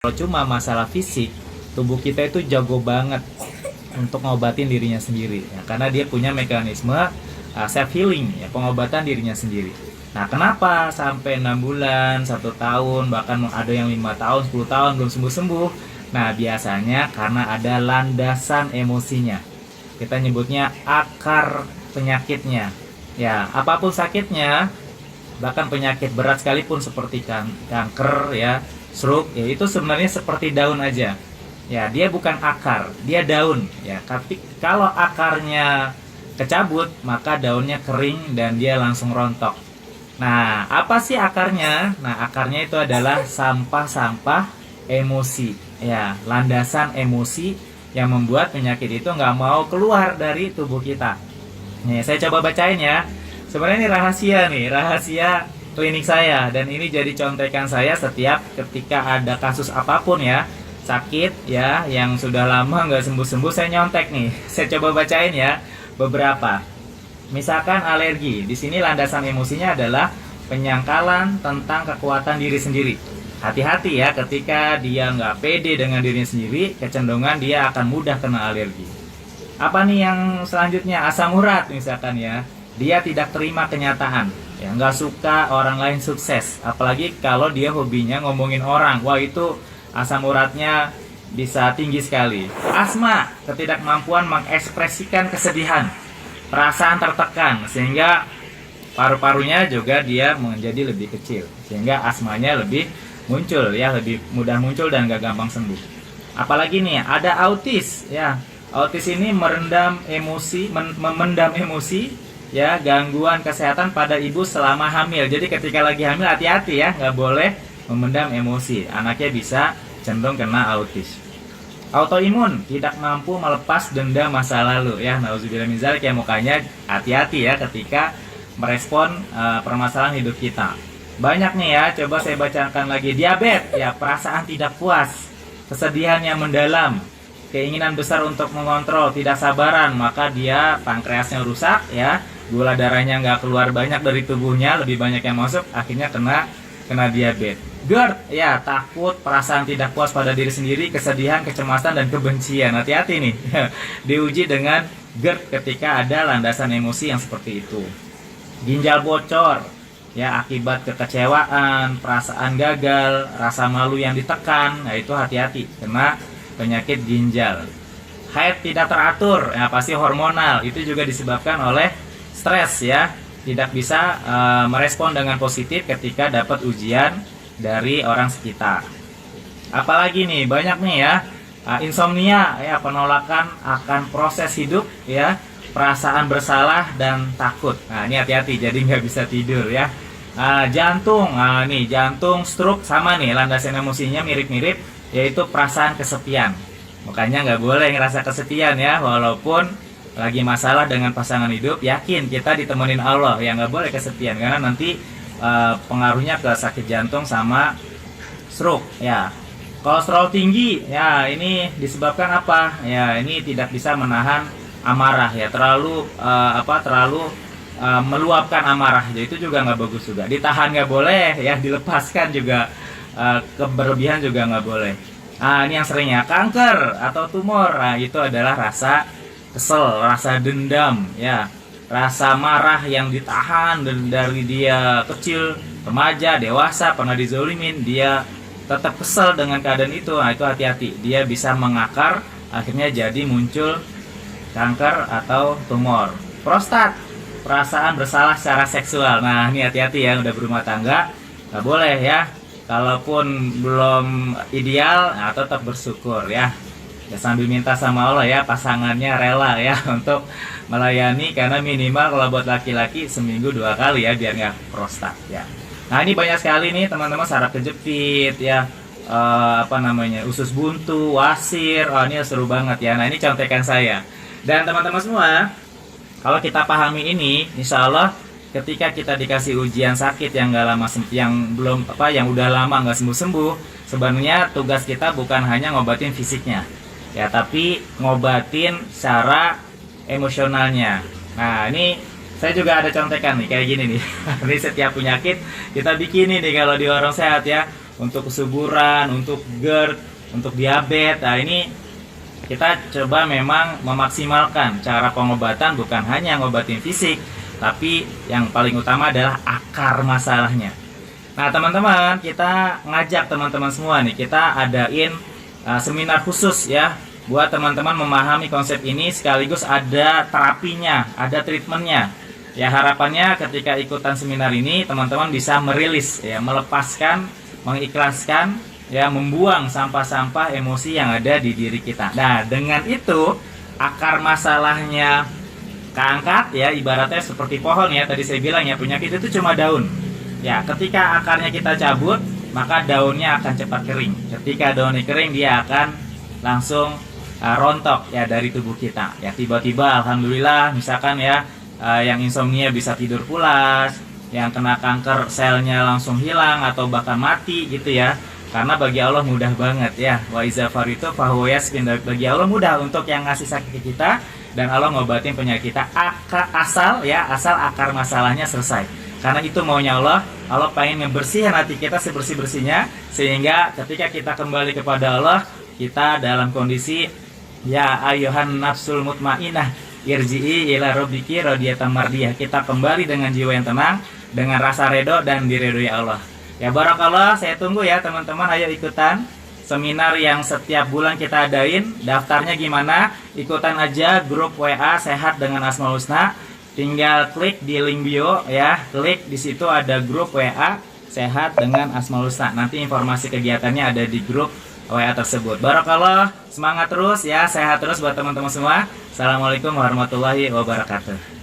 Kalau cuma masalah fisik, tubuh kita itu jago banget untuk ngobatin dirinya sendiri ya, karena dia punya mekanisme self healing ya, pengobatan dirinya sendiri. Nah, kenapa sampai 6 bulan, 1 tahun, bahkan ada yang 5 tahun, 10 tahun belum sembuh-sembuh? Nah, biasanya karena ada landasan emosinya. Kita nyebutnya akar penyakitnya. Ya, apapun sakitnya, bahkan penyakit berat sekalipun seperti kanker ya, stroke ya, itu sebenarnya seperti daun aja ya, dia bukan akar, dia daun ya. Tapi kalau akarnya kecabut, maka daunnya kering dan dia langsung rontok. Nah, apa sih akarnya? Nah, akarnya itu adalah sampah-sampah emosi ya, landasan emosi yang membuat penyakit itu nggak mau keluar dari tubuh kita. Nih, saya coba bacain ya. Sebenarnya ini rahasia klinik saya, dan ini jadi contekan saya setiap ketika ada kasus apapun ya, sakit ya, yang sudah lama nggak sembuh-sembuh, saya nyontek nih. Saya coba bacain ya beberapa. Misalkan alergi, di sini landasan emosinya adalah penyangkalan tentang kekuatan diri sendiri. Hati-hati ya, ketika dia nggak pede dengan dirinya sendiri, kecenderungan dia akan mudah kena alergi. Apa nih yang selanjutnya? Asam urat misalkan ya, dia tidak terima kenyataan ya, nggak suka orang lain sukses, apalagi kalau dia hobinya ngomongin orang. Wah, itu asam uratnya bisa tinggi sekali. Asma, ketidakmampuan mengekspresikan kesedihan, perasaan tertekan, sehingga paru-parunya juga dia menjadi lebih kecil, sehingga asmanya lebih muncul ya, lebih mudah muncul dan gak gampang sembuh. Apalagi nih, ada autis ya. Autis ini memendam emosi ya, gangguan kesehatan pada ibu selama hamil. Jadi ketika lagi hamil hati-hati ya, nggak boleh memendam emosi, anaknya bisa cenderung kena autis. Autoimun, tidak mampu melepas dendam masa lalu ya, nauzubillah min dzalik ya. Mukanya hati-hati ya ketika merespon permasalahan hidup kita. Banyak nih ya, coba saya bacakan lagi. Diabetes ya, perasaan tidak puas, kesedihan yang mendalam, keinginan besar untuk mengontrol, tidak sabaran, maka dia pankreasnya rusak ya, gula darahnya nggak keluar banyak dari tubuhnya, lebih banyak yang masuk, akhirnya kena diabetes. GERD ya, takut, perasaan tidak puas pada diri sendiri, kesedihan, kecemasan, dan kebencian. Hati-hati nih diuji dengan GERD ketika ada landasan emosi yang seperti itu. Ginjal bocor ya, akibat kekecewaan, perasaan gagal, rasa malu yang ditekan. Nah, itu hati-hati kena penyakit ginjal. Haid tidak teratur ya, pasti hormonal, itu juga disebabkan oleh stres ya, tidak bisa merespon dengan positif ketika dapat ujian dari orang sekitar. Apalagi nih, banyak nih ya, insomnia ya, penolakan akan proses hidup ya, perasaan bersalah dan takut. Nah, ini hati-hati, jadi nggak bisa tidur ya. Jantung, nih jantung, stroke, sama nih landasan emosinya mirip-mirip, yaitu perasaan kesepian. Makanya nggak boleh ngerasa kesepian ya, walaupun lagi masalah dengan pasangan hidup, yakin kita ditemenin Allah ya, nggak boleh kesepian, karena nanti pengaruhnya ke sakit jantung sama stroke ya. Kolesterol tinggi ya, ini disebabkan apa ya, ini tidak bisa menahan amarah ya, terlalu meluapkan amarah, jadi itu juga nggak bagus juga. Ditahan nggak boleh ya, dilepaskan juga keberlebihan juga nggak boleh. Ini yang seringnya kanker atau tumor. Nah, itu adalah rasa kesel, rasa dendam ya, rasa marah yang ditahan dari dia kecil, remaja, dewasa, pernah dizolimin, dia tetap kesel dengan keadaan itu. Nah, itu hati-hati, dia bisa mengakar, akhirnya jadi muncul kanker atau tumor. Prostat, perasaan bersalah secara seksual. Nah, ini hati-hati ya, udah berumah tangga nggak boleh ya. Kalaupun belum ideal, nah tetap bersyukur ya. Ya, sambil minta sama Allah ya, pasangannya rela ya untuk melayani, karena minimal kalau buat laki-laki seminggu 2 kali ya, biar nggak prostat ya. Nah, ini banyak sekali nih teman-teman, saraf kejepit ya, usus buntu, wasir. Ini seru banget ya. Nah, ini contekan saya. Dan teman-teman semua, kalau kita pahami ini, insya Allah ketika kita dikasih ujian sakit yang nggak lama, yang udah lama nggak sembuh-sembuh, sebenarnya tugas kita bukan hanya ngobatin fisiknya ya, tapi ngobatin secara emosionalnya. Nah, ini saya juga ada contekan nih kayak gini nih. Ini setiap penyakit kita bikin nih kalau di warung sehat ya, untuk kesuburan, untuk GERD, untuk diabetes. Nah, ini kita coba memang memaksimalkan cara pengobatan, bukan hanya ngobatin fisik, tapi yang paling utama adalah akar masalahnya. Nah, teman-teman, kita ngajak teman-teman semua nih, kita adain seminar khusus ya, buat teman-teman memahami konsep ini, sekaligus ada terapinya, ada treatmentnya. Ya, harapannya ketika ikutan seminar ini teman-teman bisa merilis ya, melepaskan, mengikhlaskan ya, membuang sampah-sampah emosi yang ada di diri kita. Nah, dengan itu akar masalahnya keangkat ya, ibaratnya seperti pohon ya, tadi saya bilang ya, penyakit itu cuma daun. Ya, ketika akarnya kita cabut, maka daunnya akan cepat kering. Ketika daunnya kering, dia akan langsung rontok ya dari tubuh kita. Ya, tiba-tiba alhamdulillah misalkan ya, yang insomnia bisa tidur pulas, yang kena kanker selnya langsung hilang atau bahkan mati gitu ya. Karena bagi Allah mudah banget ya. Wa iza faritu fahuwa yasqin. Bagi Allah mudah untuk yang ngasih sakit ke kita, dan Allah ngobatin penyakit kita asal akar masalahnya selesai. Karena itu maunya Allah. Allah pengen ngebersihin hati kita sebersih-bersihnya, sehingga ketika kita kembali kepada Allah, kita dalam kondisi ya ayuhan nafsul mutmainah irji'i ila rabbiki radiyatan mardiyah. Kita kembali dengan jiwa yang tenang, dengan rasa ridho dan diridhoi Allah. Ya, barakallah, saya tunggu ya teman-teman, ayo ikutan seminar yang setiap bulan kita adain. Daftarnya gimana? Ikutan aja grup WA Sehat dengan Asmaul Husna. Tinggal klik di link bio ya, klik di situ ada grup WA Sehat dengan Asmaul Husna. Nanti informasi kegiatannya ada di grup WA tersebut. Barakallah, semangat terus ya, sehat terus buat teman-teman semua. Assalamualaikum warahmatullahi wabarakatuh.